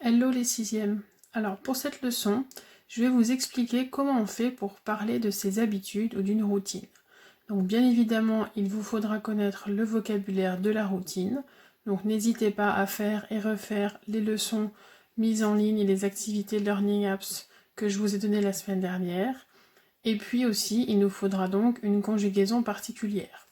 Hello les sixièmes. Alors pour cette leçon, je vais vous expliquer comment on fait pour parler de ses habitudes ou d'une routine. Donc bien évidemment, il vous faudra connaître le vocabulaire de la routine. Donc n'hésitez pas à faire et refaire les leçons mises en ligne et les activités Learning Apps que je vous ai données la semaine dernière. Et puis aussi, il nous faudra donc une conjugaison particulière.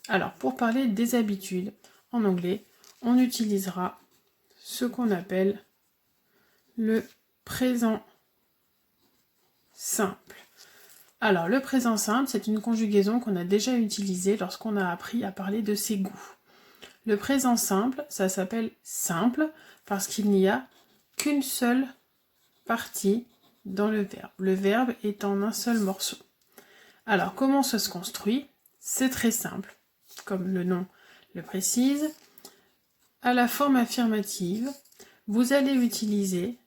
Alors pour parler des habitudes, en anglais, on utilisera ce qu'on appelle le présent simple. Alors, le présent simple, c'est une conjugaison qu'on a déjà utilisée lorsqu'on a appris à parler de ses goûts. Le présent simple, ça s'appelle simple parce qu'il n'y a qu'une seule partie dans le verbe. Le verbe est en un seul morceau. Alors, comment ça se construit? C'est très simple, comme le nom le précise. À la forme affirmative, vous allez utiliser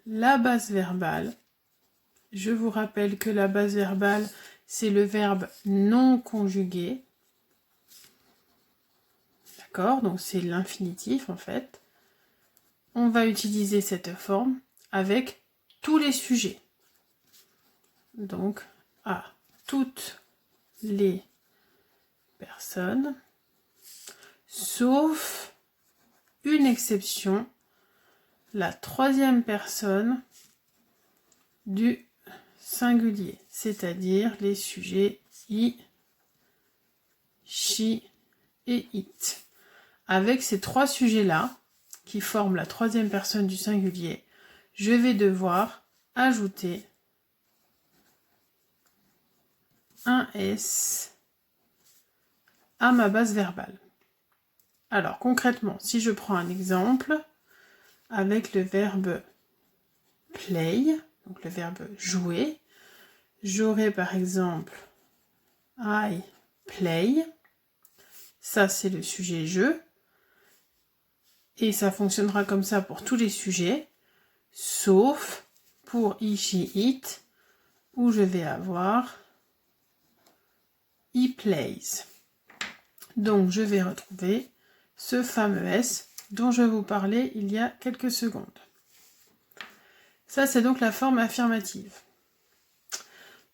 la base verbale. Je vous rappelle que la base verbale, c'est le verbe non conjugué. D'accord? Donc c'est l'infinitif en fait. On va utiliser cette forme avec tous les sujets. Donc à toutes les personnes, sauf une exception, la troisième personne du singulier, c'est-à-dire les sujets I, she et it. Avec ces trois sujets-là, qui forment la troisième personne du singulier, je vais devoir ajouter un S à ma base verbale. Alors concrètement, si je prends un exemple avec le verbe play, donc le verbe jouer, j'aurai par exemple I play, ça c'est le sujet jeu, et ça fonctionnera comme ça pour tous les sujets, sauf pour he, she, it, où je vais avoir he plays. Donc je vais retrouver ce fameux S dont je vous parlais il y a quelques secondes. Ça c'est donc la forme affirmative.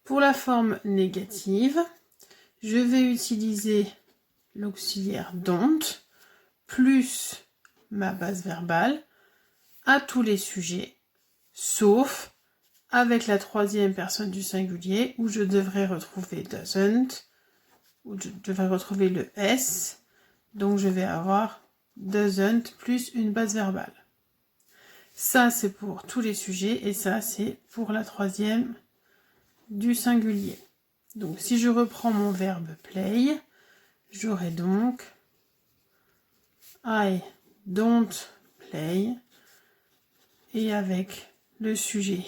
Pour la forme négative, je vais utiliser l'auxiliaire don't plus ma base verbale à tous les sujets, sauf avec la troisième personne du singulier où je devrais retrouver doesn't, où je devrais retrouver le S, donc je vais avoir doesn't plus une base verbale. Ça c'est pour tous les sujets et ça c'est pour la troisième du singulier. Donc si je reprends mon verbe play, j'aurai donc I don't play et avec le sujet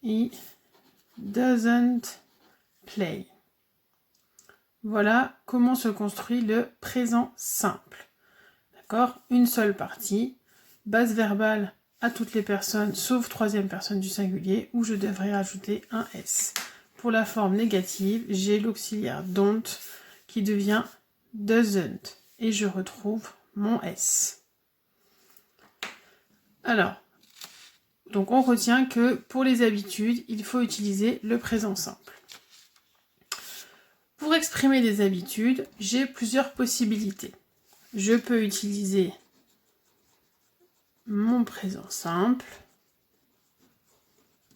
he doesn't play. Voilà comment se construit le présent simple. D'accord? Une seule partie, base verbale à toutes les personnes sauf troisième personne du singulier où je devrais ajouter un S. Pour la forme négative, j'ai l'auxiliaire don't qui devient doesn't et je retrouve mon S. Alors, donc on retient que pour les habitudes, il faut utiliser le présent simple. Pour exprimer des habitudes, j'ai plusieurs possibilités. Je peux utiliser mon présent simple,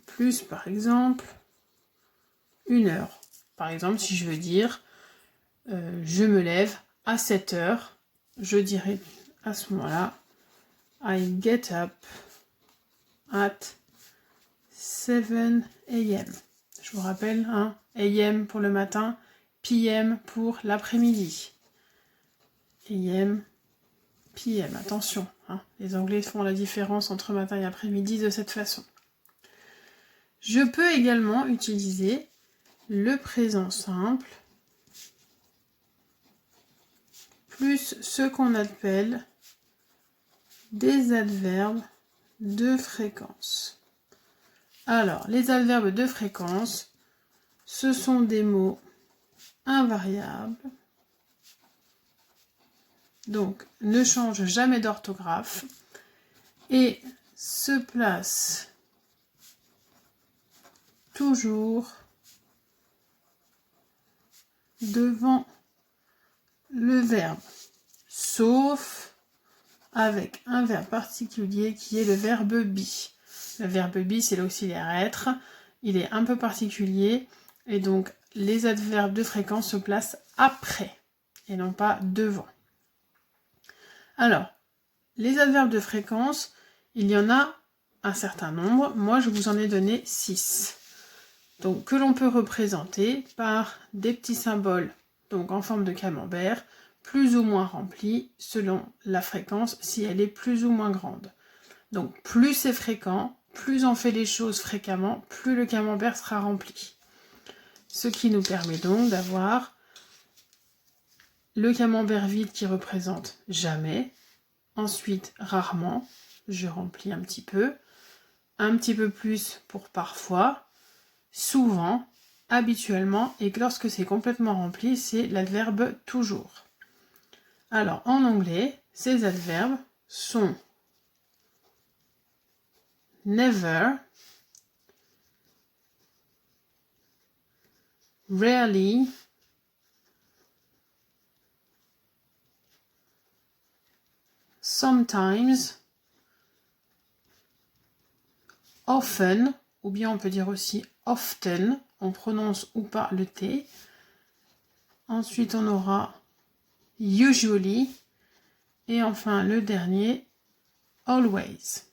plus par exemple une heure. Par exemple, si je veux dire je me lève à 7 heures, je dirais à ce moment-là I get up at 7 a.m. Je vous rappelle, hein, a.m. pour le matin, p.m. pour l'après-midi. a.m. p.m. Attention, hein, les Anglais font la différence entre matin et après-midi de cette façon. Je peux également utiliser le présent simple plus ce qu'on appelle des adverbes de fréquence. Alors, les adverbes de fréquence, ce sont des mots invariables. Donc, ne change jamais d'orthographe. et se place toujours devant le verbe, sauf avec un verbe particulier qui est le verbe be. Le verbe be, c'est l'auxiliaire être. Il est un peu particulier et donc les adverbes de fréquence se placent après et non pas devant. Alors, les adverbes de fréquence, il y en a un certain nombre. Moi, je vous en ai donné 6. Donc, que l'on peut représenter par des petits symboles, donc en forme de camembert, plus ou moins remplis selon la fréquence, si elle est plus ou moins grande. Donc, plus c'est fréquent, plus on fait les choses fréquemment, plus le camembert sera rempli. Ce qui nous permet donc d'avoir le camembert vide qui représente jamais, ensuite rarement, je remplis un petit peu plus pour parfois, souvent, habituellement, et que lorsque c'est complètement rempli, c'est l'adverbe toujours. Alors en anglais, ces adverbes sont never, rarely, sometimes, often, ou bien on peut dire aussi often, on prononce ou pas le T. Ensuite on aura usually, et enfin le dernier, always.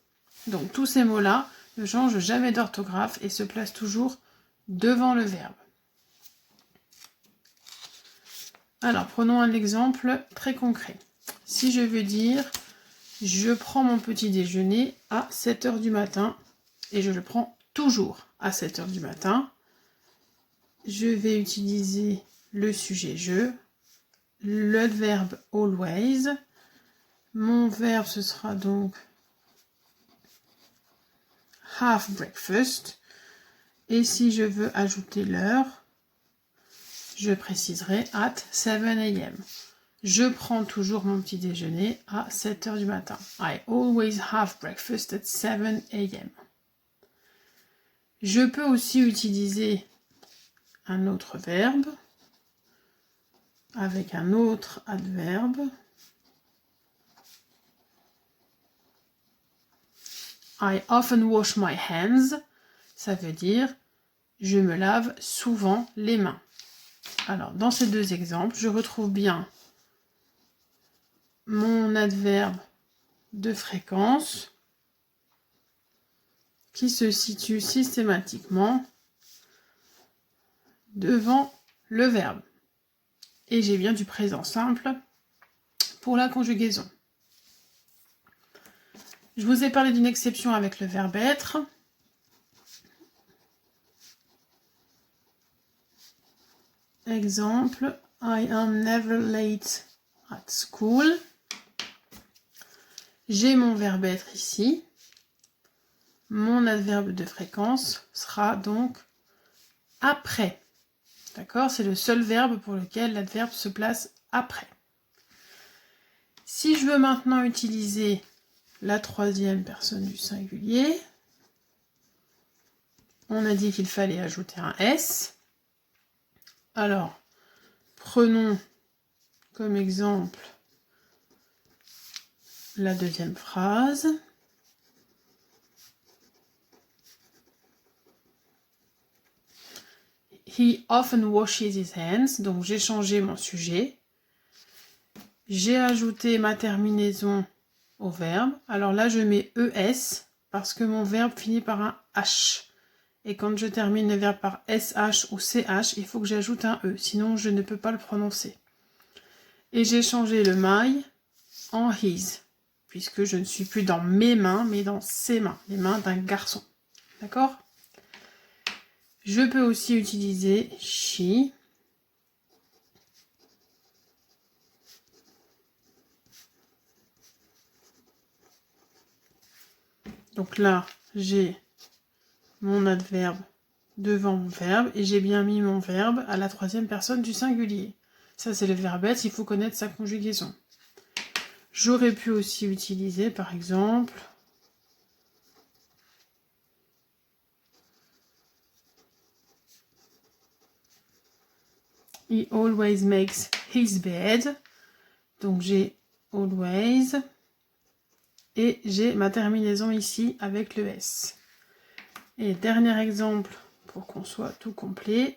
Donc tous ces mots-là ne changent jamais d'orthographe et se placent toujours devant le verbe. Alors prenons un exemple très concret. Si je veux dire je prends mon petit déjeuner à 7 h du matin et je le prends toujours à 7 h du matin, je vais utiliser le sujet je, l'adverbe always, mon verbe ce sera donc have breakfast, et si je veux ajouter l'heure, je préciserai at 7 a.m. Je prends toujours mon petit déjeuner à 7 h du matin. I always have breakfast at 7 a.m. Je peux aussi utiliser un autre verbe avec un autre adverbe. I often wash my hands. Ça veut dire je me lave souvent les mains. Alors, dans ces deux exemples, je retrouve bien mon adverbe de fréquence qui se situe systématiquement devant le verbe. Et j'ai bien du présent simple pour la conjugaison. Je vous ai parlé d'une exception avec le verbe être. Exemple, I am never late at school. J'ai mon verbe être ici. Mon adverbe de fréquence sera donc après. D'accord? C'est le seul verbe pour lequel l'adverbe se place après. Si je veux maintenant utiliser la troisième personne du singulier, on a dit qu'il fallait ajouter un S. Alors, prenons comme exemple la deuxième phrase. He often washes his hands. Donc j'ai changé mon sujet. J'ai ajouté ma terminaison au verbe. Alors là, je mets ES parce que mon verbe finit par un H. Et quand je termine le verbe par SH ou CH, il faut que j'ajoute un E. Sinon, je ne peux pas le prononcer. Et j'ai changé le my en his. Puisque je ne suis plus dans mes mains, mais dans ses mains. Les mains d'un garçon. D'accord ? Je peux aussi utiliser she. Donc là, j'ai mon adverbe devant mon verbe et j'ai bien mis mon verbe à la troisième personne du singulier. Ça, c'est le verbe être, il faut connaître sa conjugaison. J'aurais pu aussi utiliser, par exemple, He always makes his bed. Donc j'ai always. Et j'ai ma terminaison ici avec le S. Et dernier exemple pour qu'on soit tout complet.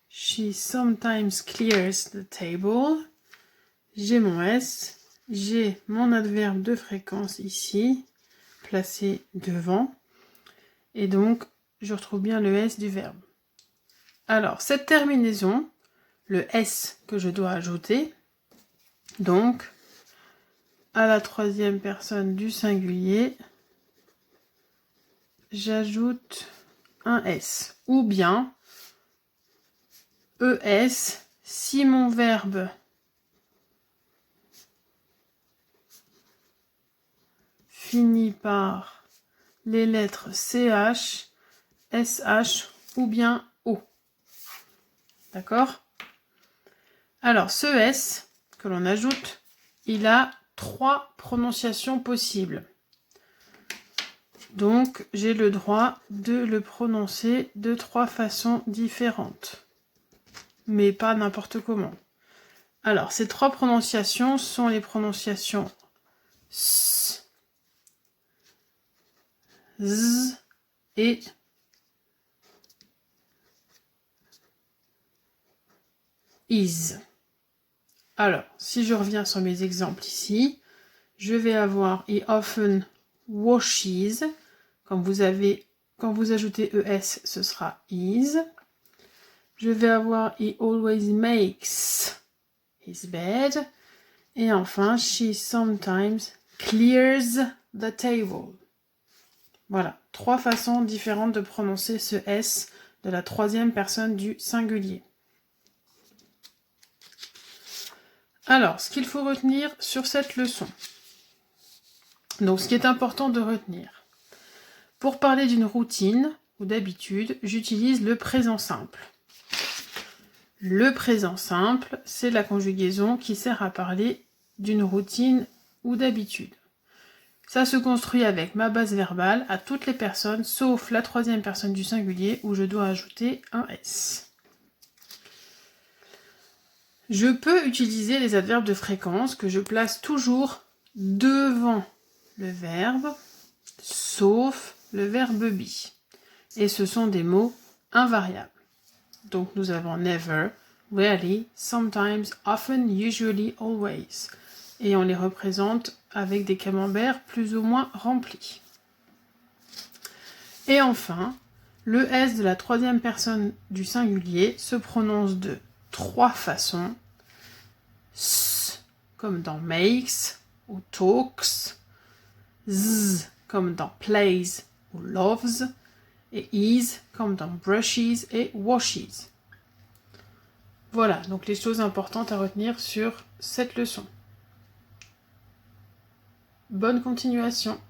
She sometimes clears the table. J'ai mon S. J'ai mon adverbe de fréquence ici, placé devant. Et donc, je retrouve bien le S du verbe. Alors, cette terminaison, le S que je dois ajouter, donc, à la troisième personne du singulier, j'ajoute un S. Ou bien, ES, si mon verbe finit par les lettres CH, SH ou bien O. D'accord? Alors, ce S que l'on ajoute, il a 3 prononciations possibles. Donc, j'ai le droit de le prononcer de 3 façons différentes. Mais pas n'importe comment. Alors, ces 3 prononciations sont les prononciations S, Z et is. Alors, si je reviens sur mes exemples ici, je vais avoir he often washes. Quand vous ajoutez ES, ce sera is. Je vais avoir he always makes his bed. Et enfin, she sometimes clears the table. Voilà, 3 façons différentes de prononcer ce S de la troisième personne du singulier. Alors, ce qu'il faut retenir sur cette leçon. Donc, ce qui est important de retenir. Pour parler d'une routine ou d'habitude, j'utilise le présent simple. Le présent simple, c'est la conjugaison qui sert à parler d'une routine ou d'habitude. Ça se construit avec ma base verbale à toutes les personnes, sauf la troisième personne du singulier où je dois ajouter un S. Je peux utiliser les adverbes de fréquence que je place toujours devant le verbe, sauf le verbe be. Et ce sont des mots invariables. Donc nous avons never, rarely, sometimes, often, usually, always. Et on les représente avec des camemberts plus ou moins remplis. Et enfin, le S de la troisième personne du singulier se prononce de 3 façons. S comme dans makes ou talks, Z comme dans plays ou loves, et is comme dans brushes et washes. Voilà, donc les choses importantes à retenir sur cette leçon. Bonne continuation!